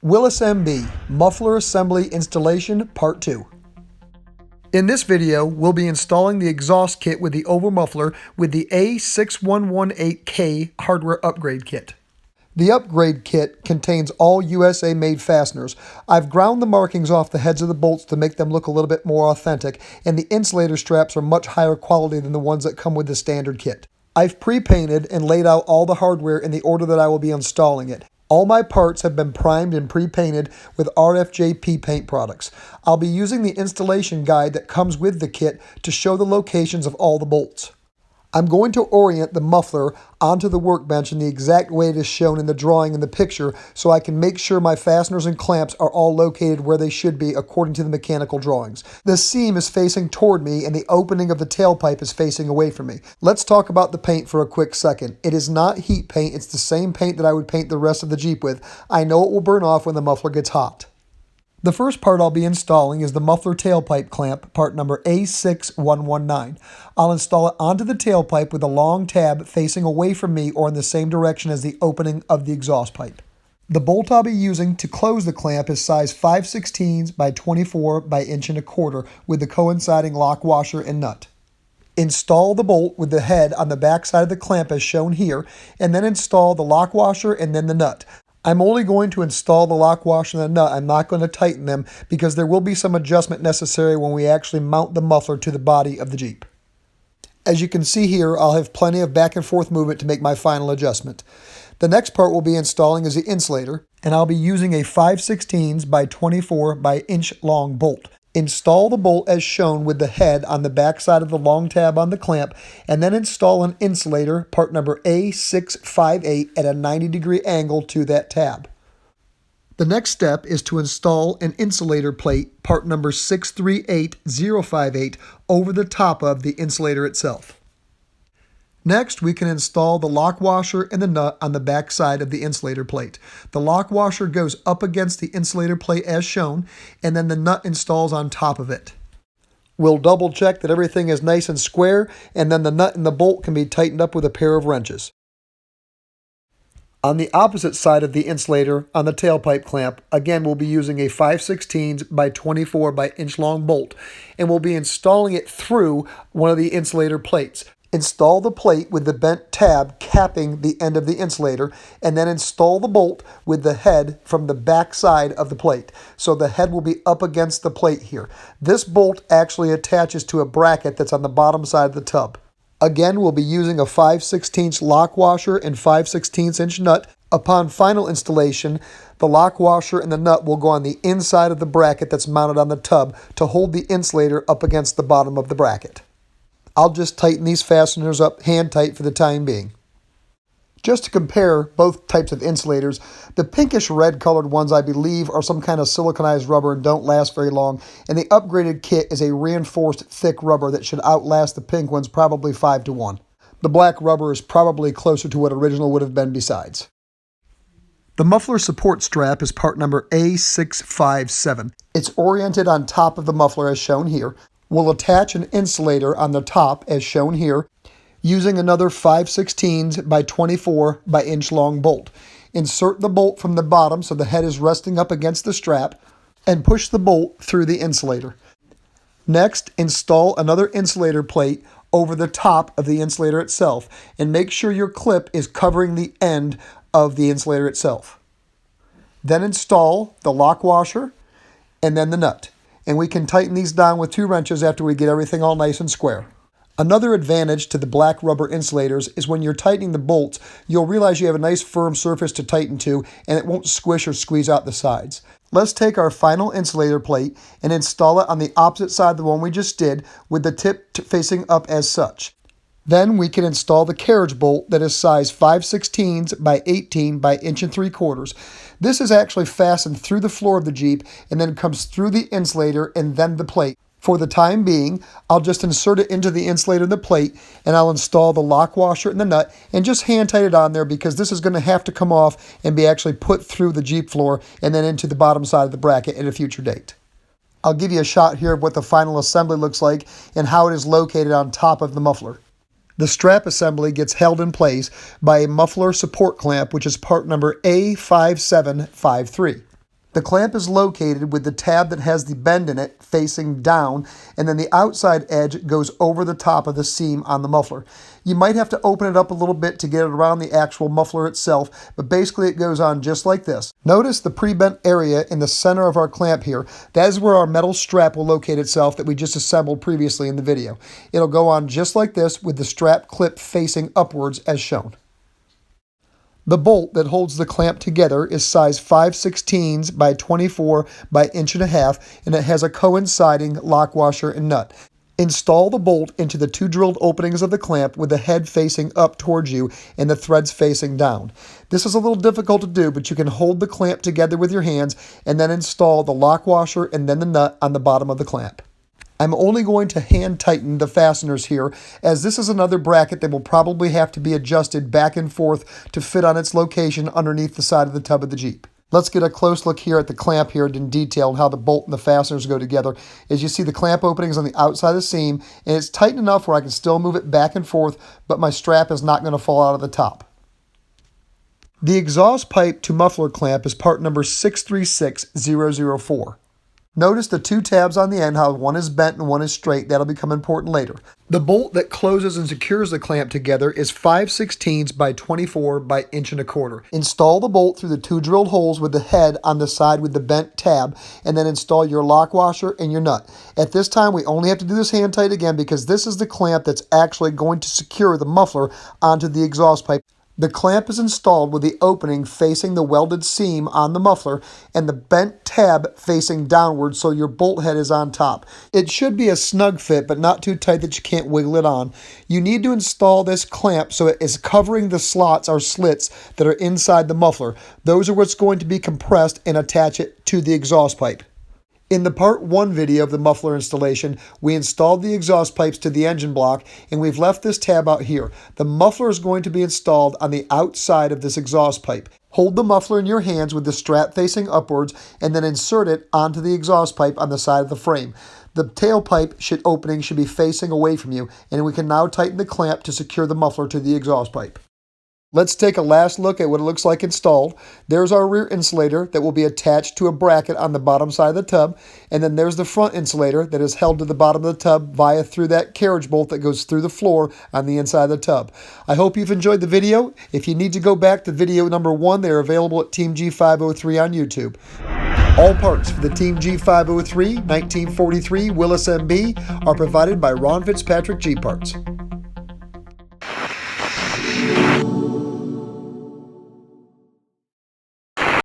Willys MB Muffler Assembly Installation Part 2. In this video, we'll be installing the exhaust kit with the oval muffler with the A6118K hardware upgrade kit. The upgrade kit contains all USA-made fasteners. I've ground the markings off the heads of the bolts to make them look a little bit more authentic, and the insulator straps are much higher quality than the ones that come with the standard kit. I've pre-painted and laid out all the hardware in the order that I will be installing it. All my parts have been primed and pre-painted with RFJP paint products. I'll be using the installation guide that comes with the kit to show the locations of all the bolts. I'm going to orient the muffler onto the workbench in the exact way it is shown in the drawing in the picture so I can make sure my fasteners and clamps are all located where they should be according to the mechanical drawings. The seam is facing toward me and the opening of the tailpipe is facing away from me. Let's talk about the paint for a quick second. It is not heat paint, it's the same paint that I would paint the rest of the Jeep with. I know it will burn off when the muffler gets hot. The first part I'll be installing is the muffler tailpipe clamp, part number A6119. I'll install it onto the tailpipe with a long tab facing away from me or in the same direction as the opening of the exhaust pipe. The bolt I'll be using to close the clamp is size 5/16 by 24 by 1.25 inch with the coinciding lock washer and nut. Install the bolt with the head on the back side of the clamp as shown here, and then install the lock washer and then the nut. I'm only going to install the lock washer and the nut. I'm not going to tighten them because there will be some adjustment necessary when we actually mount the muffler to the body of the Jeep. As you can see here, I'll have plenty of back and forth movement to make my final adjustment. The next part we'll be installing is the insulator, and I'll be using a 5/16 by 24 by inch long bolt. Install the bolt as shown with the head on the back side of the long tab on the clamp, and then install an insulator, part number A658, at a 90-degree angle to that tab. The next step is to install an insulator plate, part number 638058, over the top of the insulator itself. Next, we can install the lock washer and the nut on the back side of the insulator plate. The lock washer goes up against the insulator plate as shown, and then the nut installs on top of it. We'll double check that everything is nice and square, and then the nut and the bolt can be tightened up with a pair of wrenches. On the opposite side of the insulator, on the tailpipe clamp, again we'll be using a 5/16 by 24 by inch long bolt, and we'll be installing it through one of the insulator plates. Install the plate with the bent tab capping the end of the insulator, and then install the bolt with the head from the back side of the plate. So the head will be up against the plate here. This bolt actually attaches to a bracket that's on the bottom side of the tub. Again, we'll be using a 5/16 lock washer and 5/16 inch nut. Upon final installation, the lock washer and the nut will go on the inside of the bracket that's mounted on the tub to hold the insulator up against the bottom of the bracket. I'll just tighten these fasteners up hand tight for the time being. Just to compare both types of insulators, the pinkish red colored ones I believe are some kind of siliconized rubber and don't last very long, and the upgraded kit is a reinforced thick rubber that should outlast the pink ones probably 5-to-1. The black rubber is probably closer to what original would have been besides. The muffler support strap is part number A657. It's oriented on top of the muffler as shown here. We'll attach an insulator on the top as shown here using another 5/16 by 24 by inch long bolt. Insert the bolt from the bottom so the head is resting up against the strap and push the bolt through the insulator. Next, install another insulator plate over the top of the insulator itself and make sure your clip is covering the end of the insulator itself. Then install the lock washer and then the nut. And we can tighten these down with 2 wrenches after we get everything all nice and square. Another advantage to the black rubber insulators is when you're tightening the bolts, you'll realize you have a nice firm surface to tighten to, and it won't squish or squeeze out the sides. Let's take our final insulator plate and install it on the opposite side of the one we just did with the tip facing up as such. Then we can install the carriage bolt that is size 5/16 by 18 by 1.75 inch. This is actually fastened through the floor of the Jeep and then comes through the insulator and then the plate. For the time being, I'll just insert it into the insulator and the plate, and I'll install the lock washer and the nut and just hand tight it on there because this is going to have to come off and be actually put through the Jeep floor and then into the bottom side of the bracket at a future date. I'll give you a shot here of what the final assembly looks like and how it is located on top of the muffler. The strap assembly gets held in place by a muffler support clamp, which is part number A5753. The clamp is located with the tab that has the bend in it facing down, and then the outside edge goes over the top of the seam on the muffler. You might have to open it up a little bit to get it around the actual muffler itself, but basically it goes on just like this. Notice the pre-bent area in the center of our clamp here. That is where our metal strap will locate itself that we just assembled previously in the video. It'll go on just like this with the strap clip facing upwards as shown. The bolt that holds the clamp together is size 5/16 by 24 by 1.5 inch, and it has a coinciding lock washer and nut. Install the bolt into the 2 drilled openings of the clamp with the head facing up towards you and the threads facing down. This is a little difficult to do, but you can hold the clamp together with your hands and then install the lock washer and then the nut on the bottom of the clamp. I'm only going to hand tighten the fasteners here, as this is another bracket that will probably have to be adjusted back and forth to fit on its location underneath the side of the tub of the Jeep. Let's get a close look here at the clamp here in detail and how the bolt and the fasteners go together. As you see, the clamp opening is on the outside of the seam, and it's tight enough where I can still move it back and forth, but my strap is not going to fall out of the top. The exhaust pipe to muffler clamp is part number 636004. Notice the 2 tabs on the end, how one is bent and one is straight. That'll become important later. The bolt that closes and secures the clamp together is 5/16 by 24 by 1.25 inch. Install the bolt through the 2 drilled holes with the head on the side with the bent tab, and then install your lock washer and your nut. At this time, we only have to do this hand tight again because this is the clamp that's actually going to secure the muffler onto the exhaust pipe. The clamp is installed with the opening facing the welded seam on the muffler and the bent tab facing downward so your bolt head is on top. It should be a snug fit, but not too tight that you can't wiggle it on. You need to install this clamp so it is covering the slots or slits that are inside the muffler. Those are what's going to be compressed and attach it to the exhaust pipe. In the part 1 video of the muffler installation, we installed the exhaust pipes to the engine block, and we've left this tab out here. The muffler is going to be installed on the outside of this exhaust pipe. Hold the muffler in your hands with the strap facing upwards, and then insert it onto the exhaust pipe on the side of the frame. The tailpipe opening should be facing away from you, and we can now tighten the clamp to secure the muffler to the exhaust pipe. Let's take a last look at what it looks like installed. There's our rear insulator that will be attached to a bracket on the bottom side of the tub, and then there's the front insulator that is held to the bottom of the tub through that carriage bolt that goes through the floor on the inside of the tub. I hope you've enjoyed the video. If you need to go back to video number 1, they're available at Team G503 on YouTube. All parts for the Team G503 1943 Willys MB are provided by Ron Fitzpatrick Jeep Parts.